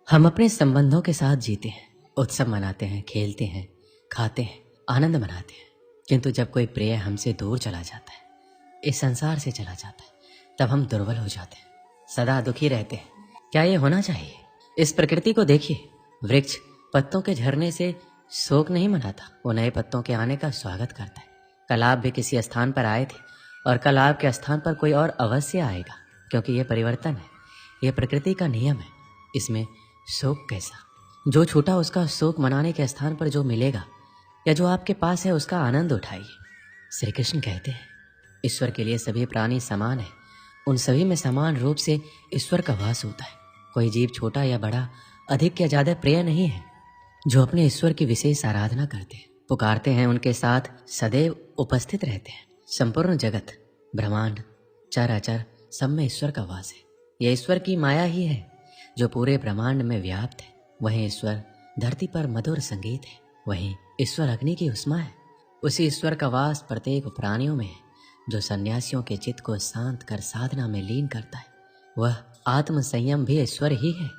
हम अपने संबंधों के साथ जीते हैं, उत्सव मनाते हैं, खेलते हैं, खाते हैं, आनंद मनाते हैं। किंतु जब कोई प्रिय हमसे दूर चला जाता है, इस संसार से चला जाता है, तब हम दुर्बल हो जाते हैं, सदा दुखी रहते हैं। क्या ये होना चाहिए? इस प्रकृति को देखिए, वृक्ष पत्तों के झरने से शोक नहीं मनाता, वो नए पत्तों के आने का स्वागत करता है। कल आप भी किसी स्थान पर आए थे और कल आपके स्थान पर कोई और अवश्य आएगा, क्योंकि ये परिवर्तन है, ये प्रकृति का नियम है। इसमें शोक कैसा? जो छूटा उसका शोक मनाने के स्थान पर जो मिलेगा या जो आपके पास है उसका आनंद उठाइए। श्री कृष्ण कहते हैं, ईश्वर के लिए सभी प्राणी समान है, उन सभी में समान रूप से ईश्वर का वास होता है। कोई जीव छोटा या बड़ा, अधिक या ज्यादा प्रिय नहीं है। जो अपने ईश्वर की विशेष आराधना करते हैं, पुकारते हैं, उनके साथ सदैव उपस्थित रहते हैं। संपूर्ण जगत, ब्रह्मांड, चर अचर, सब में ईश्वर का वास है। यह ईश्वर की माया ही है जो पूरे ब्रह्मांड में व्याप्त है। वहीं ईश्वर धरती पर मधुर संगीत है, वहीं ईश्वर अग्नि की उष्मा है। उसी ईश्वर का वास प्रत्येक प्राणियों में है, जो सन्यासियों के चित्त को शांत कर साधना में लीन करता है। वह आत्म संयम भी ईश्वर ही है।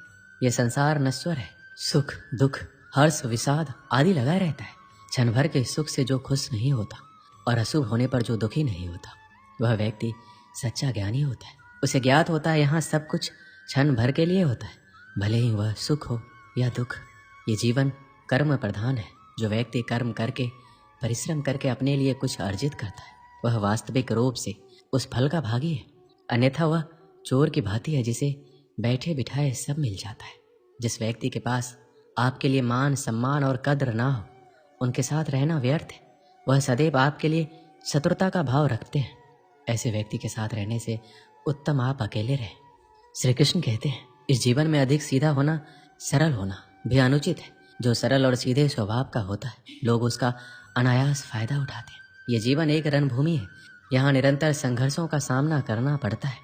यह संसार नश्वर है, सुख दुख हर्ष विषाद आदि लगा रहता है। क्षण भर के सुख से जो खुश नहीं होता और अशुभ होने पर जो दुखी नहीं होता, वह व्यक्ति सच्चा ज्ञानी होता है। उसे ज्ञात होता है यहाँ सब कुछ क्षण भर के लिए होता है, भले ही वह सुख हो या दुख। ये जीवन कर्म प्रधान है। जो व्यक्ति कर्म करके, परिश्रम करके अपने लिए कुछ अर्जित करता है, वह वास्तविक रूप से उस फल का भागी है। अन्यथा वह चोर की भांति है, जिसे बैठे बिठाए सब मिल जाता है। जिस व्यक्ति के पास आपके लिए मान सम्मान और कद्र ना हो, उनके साथ रहना व्यर्थ है। वह सदैव आपके लिए शत्रुता का भाव रखते हैं। ऐसे व्यक्ति के साथ रहने से उत्तम आप अकेले रहें। श्री कृष्ण कहते हैं, इस जीवन में अधिक सीधा होना, सरल होना भी अनुचित है। जो सरल और सीधे स्वभाव का होता है, लोग उसका अनायास फायदा उठाते हैं। ये जीवन एक रणभूमि है, यहाँ निरंतर संघर्षों का सामना करना पड़ता है।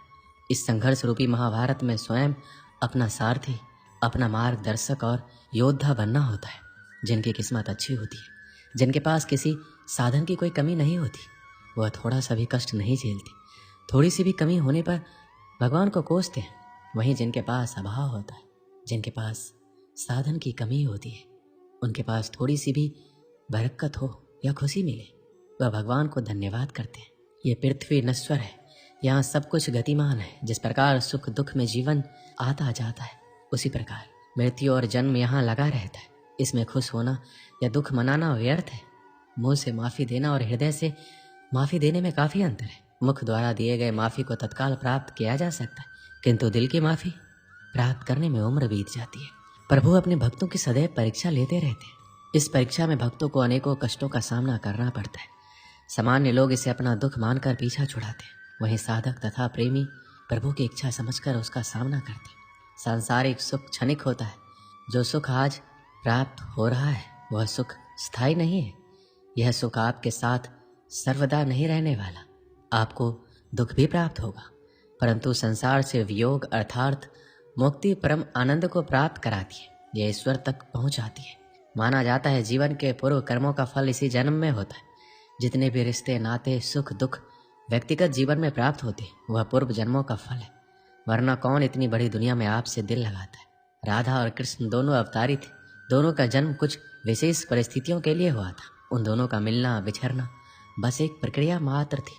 इस संघर्ष रूपी महाभारत में स्वयं अपना सारथी, अपना मार्गदर्शक और योद्धा बनना होता है। जिनकी किस्मत अच्छी होती है, जिनके पास किसी साधन की कोई कमी नहीं होती, वह थोड़ा सा भी कष्ट नहीं झेलते। थोड़ी सी भी कमी होने पर भगवान को कोसते हैं। वहीं जिनके पास अभाव होता है, जिनके पास साधन की कमी होती है, उनके पास थोड़ी सी भी बरकत हो या खुशी मिले, वह भगवान को धन्यवाद करते हैं। ये पृथ्वी नश्वर है, यहाँ सब कुछ गतिमान है। जिस प्रकार सुख दुख में जीवन आता जाता है, उसी प्रकार मृत्यु और जन्म यहाँ लगा रहता है। इसमें खुश होना या दुख मनाना व्यर्थ है। मुंह से माफ़ी देना और हृदय से माफ़ी देने में काफ़ी अंतर है। मुख द्वारा दिए गए माफ़ी को तत्काल प्राप्त किया जा सकता है, किंतु दिल की माफ़ी प्राप्त करने में उम्र बीत जाती है। प्रभु अपने भक्तों की सदैव परीक्षा लेते रहते हैं। इस परीक्षा में भक्तों को अनेकों कष्टों का सामना करना पड़ता है। सामान्य लोग इसे अपना दुख मानकर पीछा छुड़ाते हैं, वहीं साधक तथा प्रेमी प्रभु की इच्छा समझकर उसका सामना करते हैं। सांसारिक सुख क्षणिक होता है। जो सुख आज प्राप्त हो रहा है, वह सुख स्थायी नहीं है। यह सुख आपके साथ सर्वदा नहीं रहने वाला। आपको दुख भी प्राप्त होगा, परंतु संसार से वियोग अर्थात मुक्ति परम आनंद को प्राप्त कराती है। यह ईश्वर तक पहुंचाती है। माना जाता है जीवन के पूर्व कर्मों का फल इसी जन्म में होता है। जितने भी रिश्ते नाते सुख दुख व्यक्तिगत जीवन में प्राप्त होते हैं, वह पूर्व जन्मों का फल है। वरना कौन इतनी बड़ी दुनिया में आपसे दिल लगाता है। राधा और कृष्ण दोनों अवतारी थे। दोनों का जन्म कुछ विशेष परिस्थितियों के लिए हुआ था। उन दोनों का मिलना बिछड़ना बस एक प्रक्रिया मात्र थी,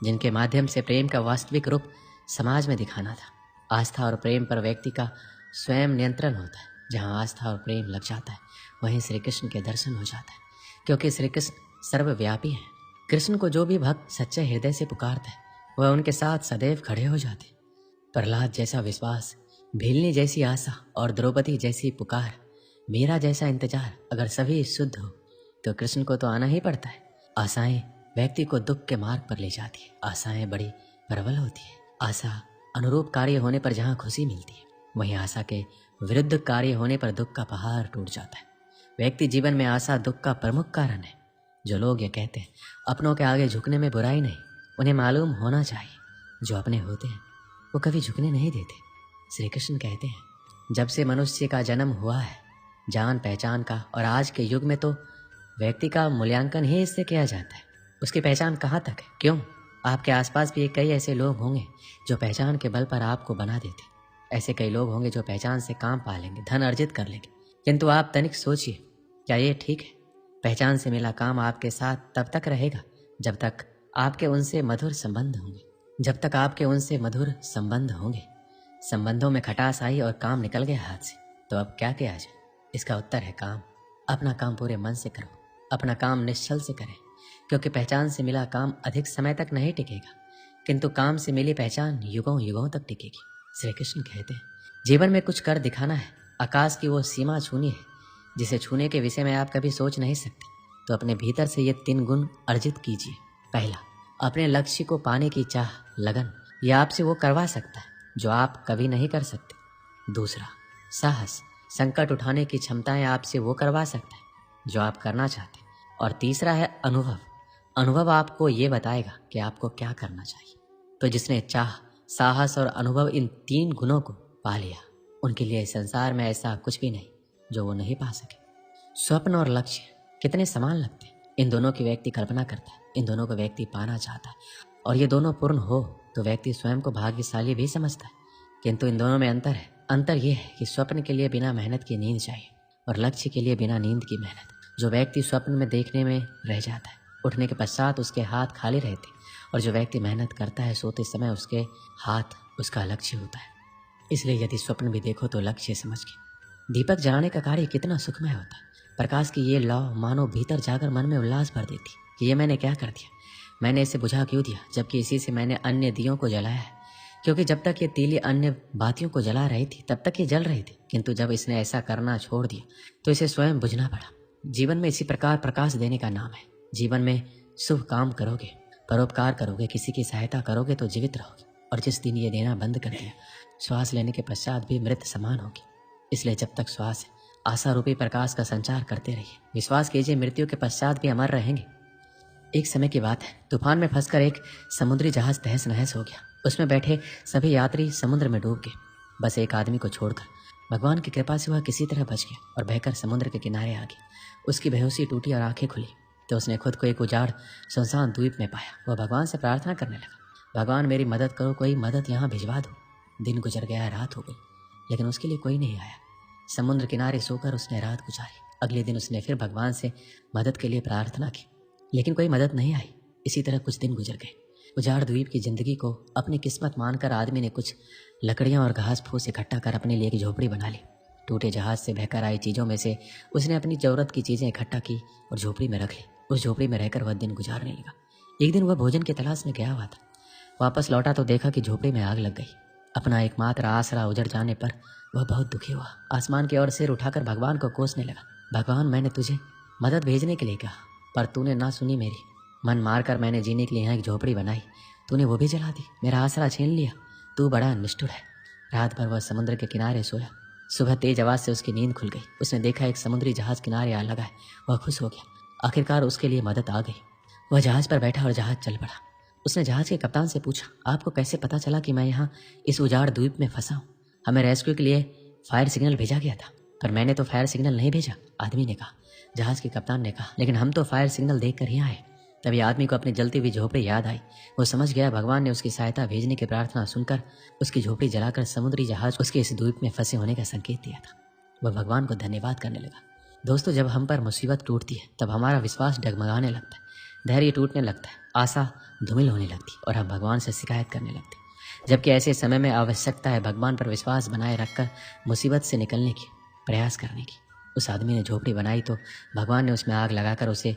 जिनके माध्यम से प्रेम का वास्तविक रूप समाज में दिखाना था। आस्था और प्रेम पर व्यक्ति का स्वयं नियंत्रण होता है। जहाँ आस्था और प्रेम लग जाता है, वहीं श्री कृष्ण के दर्शन हो जाता है, क्योंकि श्री कृष्ण सर्वव्यापी है। कृष्ण को जो भी भक्त सच्चे हृदय से पुकारता है, वह उनके साथ सदैव खड़े हो जाते। प्रहलाद जैसा विश्वास, भीलनी जैसी आशा और द्रौपदी जैसी पुकार, मीरा जैसा इंतजार, अगर सभी शुद्ध हो तो कृष्ण को तो आना ही पड़ता है। आशाएं व्यक्ति को दुख के मार्ग पर ले जाती है। आशाएं बड़ी प्रबल होती है। आशा अनुरूप कार्य होने पर जहाँ खुशी मिलती है, वहीं आशा के विरुद्ध कार्य होने पर दुख का पहाड़ टूट जाता है। व्यक्ति जीवन में आशा दुख का प्रमुख कारण है। जो लोग ये कहते हैं अपनों के आगे झुकने में बुराई नहीं, उन्हें मालूम होना चाहिए जो अपने होते हैं वो कभी झुकने नहीं देते। श्री कृष्ण कहते हैं, जब से मनुष्य का जन्म हुआ है, जान पहचान का, और आज के युग में तो व्यक्ति का मूल्यांकन ही इससे किया जाता है। उसकी पहचान कहाँ तक है? क्यों? आपके आसपास भी कई ऐसे लोग होंगे जो पहचान के बल पर आपको बना देते। ऐसे कई लोग होंगे जो पहचान से काम पा लेंगे, धन अर्जित कर लेंगे, किंतु आप तनिक सोचिए, क्या ये ठीक है? पहचान से मिला काम आपके साथ तब तक रहेगा जब तक आपके उनसे मधुर संबंध होंगे, जब तक आपके उनसे मधुर संबंध होंगे। संबंधों में खटास आई और काम निकल गया हाथ से, तो अब क्या किया जाए? इसका उत्तर है काम। अपना काम पूरे मन से करो, अपना काम निश्चल से करें, क्योंकि पहचान से मिला काम अधिक समय तक नहीं टिकेगा, किंतु काम से मिली पहचान युगों युगों तक टिकेगी। श्री कृष्ण कहते हैं, जीवन में कुछ कर दिखाना है, आकाश की वो सीमा छूनी है जिसे छूने के विषय में आप कभी सोच नहीं सकते, तो अपने भीतर से ये 3 गुण अर्जित कीजिए। पहला, अपने लक्ष्य को पाने की चाह, लगन, यह आपसे वो करवा सकता है जो आप कभी नहीं कर सकते। दूसरा, साहस, संकट उठाने की क्षमताएं आपसे वो करवा सकता है जो आप करना चाहते हैं। और तीसरा है अनुभव। अनुभव आपको ये बताएगा कि आपको क्या करना चाहिए। तो जिसने चाह, साहस और अनुभव इन 3 गुणों को पा लिया, उनके लिए संसार में ऐसा कुछ भी नहीं जो वो नहीं पा सके। स्वप्न और लक्ष्य कितने समान लगते हैं। इन दोनों की व्यक्ति कल्पना करता है, इन दोनों को व्यक्ति पाना चाहता है, और ये दोनों पूर्ण हो तो व्यक्ति स्वयं को भाग्यशाली भी समझता है। किंतु इन दोनों में अंतर है। अंतर यह है कि स्वप्न के लिए बिना मेहनत की नींद चाहिए और लक्ष्य के लिए बिना नींद की मेहनत। जो व्यक्ति स्वप्न में देखने में रह जाता है, उठने के पश्चात उसके हाथ खाली रहते, और जो व्यक्ति मेहनत करता है सोते समय उसके हाथ उसका लक्ष्य होता है। इसलिए यदि स्वप्न भी देखो तो लक्ष्य समझ के। दीपक जलाने का कार्य कितना सुखमय होता है। प्रकाश की ये लौ मानो भीतर जाकर मन में उल्लास भर देती कि ये मैंने क्या कर दिया, मैंने इसे बुझा क्यों दिया, जबकि इसी से मैंने अन्य दियों को जलाया है। क्योंकि जब तक ये तीली अन्य बातियों को जला रही थी तब तक ये जल रही थी, किंतु जब इसने ऐसा करना छोड़ दिया तो इसे स्वयं बुझना पड़ा। जीवन में इसी प्रकार प्रकाश देने का नाम है। जीवन में शुभ काम करोगे, परोपकार करोगे, किसी की सहायता करोगे तो जीवित रहोगे, और जिस दिन ये देना बंद कर दिया, श्वास लेने के पश्चात भी मृत समान होगी। इसलिए जब तक श्वास है, आशा रूपी प्रकाश का संचार करते रहिए। विश्वास कीजिए, मृत्यु के पश्चात भी अमर रहेंगे। एक समय की बात है, तूफान में फंसकर एक समुद्री जहाज तहस नहस हो गया। उसमें बैठे सभी यात्री समुद्र में डूब गए, बस एक आदमी को छोड़कर। भगवान की कृपा से वह किसी तरह बच गया और बहकर समुद्र के किनारे आ गया। उसकी बेहोशी टूटी और आंखें खुली तो उसने खुद को एक उजाड़ सुनसान द्वीप में पाया। वह भगवान से प्रार्थना करने लगा, भगवान मेरी मदद करो, कोई मदद यहाँ भिजवा दो। दिन गुजर गया, रात हो गई, लेकिन उसके लिए कोई नहीं आया। समुद्र किनारे सोकर उसने रात गुजारी। अगले दिन उसने फिर भगवान से मदद के लिए प्रार्थना की, लेकिन कोई मदद नहीं आई। इसी तरह कुछ दिन गुजर गए। उजाड़ द्वीप की जिंदगी को अपनी किस्मत मानकर आदमी ने कुछ लकड़ियां और घास फूस इकट्ठा कर अपने लिए एक झोपड़ी बना ली। टूटे जहाज से बहकर आई चीज़ों में से उसने अपनी जरूरत की चीज़ें इकट्ठा की और झोपड़ी में रख ली। उस झोपड़ी में रहकर वह दिन गुजारने लगा। एक दिन वह भोजन की तलाश में गया हुआ था। वापस लौटा तो देखा कि झोपड़ी में आग लग गई। अपना एकमात्र आसरा उजड़ जाने पर वह बहुत दुखी हुआ। आसमान की ओर सिर उठाकर भगवान को कोसने लगा, भगवान मैंने तुझे मदद भेजने के लिए कहा, पर तूने ना सुनी मेरी। मन मारकर मैंने जीने के लिए यहाँ एक झोपड़ी बनाई, तूने वो भी जला दी, मेरा आसरा छीन लिया। तू बड़ा निष्ठुर है। रात भर वह समुद्र के किनारे सोया। सुबह तेज आवाज से उसकी नींद खुल गई। उसने देखा एक समुद्री जहाज किनारे आ लगा है। वह खुश हो गया, आखिरकार उसके लिए मदद आ गई। वह जहाज पर बैठा और जहाज चल पड़ा। उसने जहाज के कप्तान से पूछा, आपको कैसे पता चला कि मैं यहाँ इस उजाड़ द्वीप में फंसा हूँ? हमें रेस्क्यू के लिए फायर सिग्नल भेजा गया था, पर मैंने तो फायर सिग्नल नहीं भेजा, आदमी ने कहा। जहाज के कप्तान ने कहा, लेकिन हम तो फायर सिग्नल देख कर ही आए। तभी आदमी को अपनी जलती हुई झोपड़ी याद आई। वो समझ गया भगवान ने उसकी सहायता भेजने की प्रार्थना सुनकर उसकी झोपड़ी जलाकर समुद्री जहाज उसके इस द्वीप में फंसे होने का संकेत दिया था। वह भगवान को धन्यवाद करने लगा। दोस्तों, जब हम पर मुसीबत टूटती है तब हमारा विश्वास डगमगाने लगता है, धैर्य टूटने लगता है, आशा धूमिल होने लगती है और हम भगवान से शिकायत करने लगते हैं। जबकि ऐसे समय में आवश्यकता है भगवान पर विश्वास बनाए रखकर मुसीबत से निकलने की, प्रयास करने की। उस आदमी ने झोपड़ी बनाई तो भगवान ने उसमें आग लगाकर उसे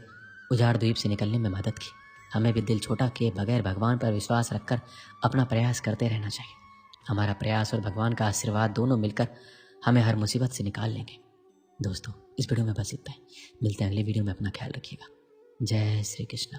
उजाड़ द्वीप से निकलने में मदद की। हमें भी दिल छोटा किए बगैर भगवान पर विश्वास रखकर अपना प्रयास करते रहना चाहिए। हमारा प्रयास और भगवान का आशीर्वाद दोनों मिलकर हमें हर मुसीबत से निकाल लेंगे। दोस्तों, इस वीडियो में बस इतना ही। मिलते हैं अगले वीडियो में। अपना ख्याल रखिएगा। जय श्री कृष्ण।